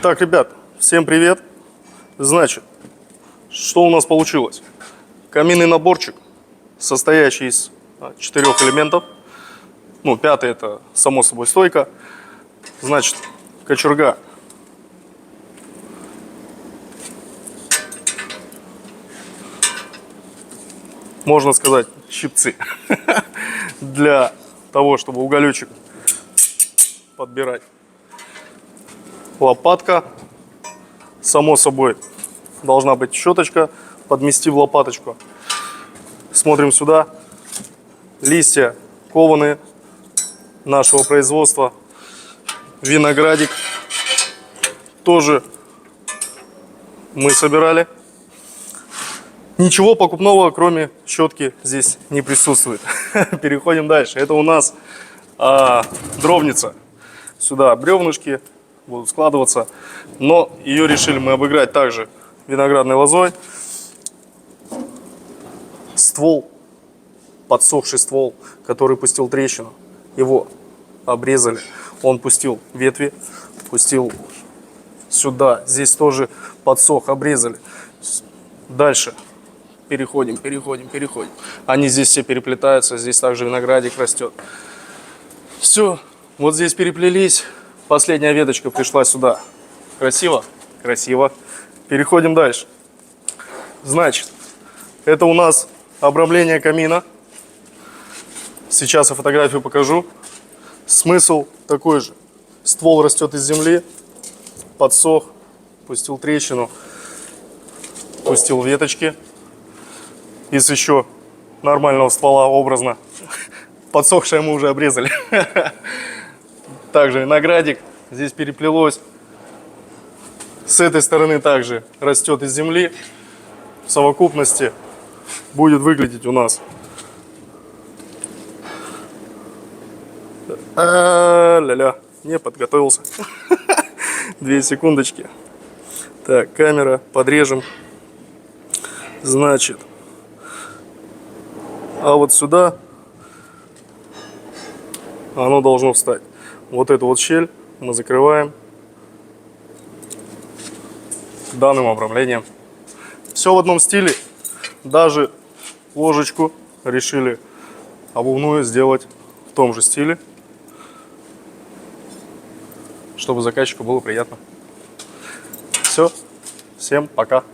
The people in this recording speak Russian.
Итак, ребят, всем привет. Значит, что у нас получилось? Каминный наборчик, состоящий из 4 элементов. Ну, пятый это, само собой, стойка. Значит, кочерга. Можно сказать, щипцы. Для того, чтобы уголечек подбирать. Лопатка. Само собой, должна быть щеточка. Подмести в лопаточку. Смотрим сюда. Листья кованые нашего производства. Виноградик. Тоже мы собирали. Ничего покупного, кроме щетки, здесь не присутствует. Переходим дальше. Это у нас дровница. Сюда бревнышки будут складываться. Но ее решили мы обыграть также виноградной лозой. Ствол, подсохший ствол, который пустил трещину, его обрезали. Он пустил ветви, пустил сюда. Здесь тоже подсох, обрезали. Дальше. Переходим. Они здесь все переплетаются. Здесь также виноградик растет. Все. Вот здесь переплелись. Последняя веточка пришла сюда. Красиво? Красиво. Переходим дальше. Значит, это у нас обрамление камина. Сейчас я фотографию покажу. Смысл такой же. Ствол растет из земли. Подсох. Пустил трещину. Пустил веточки. Из еще нормального ствола, образно. Подсохшее мы уже обрезали. Также виноградик. Здесь переплелось. С этой стороны также растет из земли. В совокупности будет выглядеть у нас. Ля-ля, не подготовился. 2 секундочки. Так, камера, подрежем. Значит, а вот сюда оно должно встать. Вот эту вот щель мы закрываем данным обрамлением. Все в одном стиле. Даже ложечку решили обувную сделать в том же стиле, чтобы заказчику было приятно. Все. Всем пока.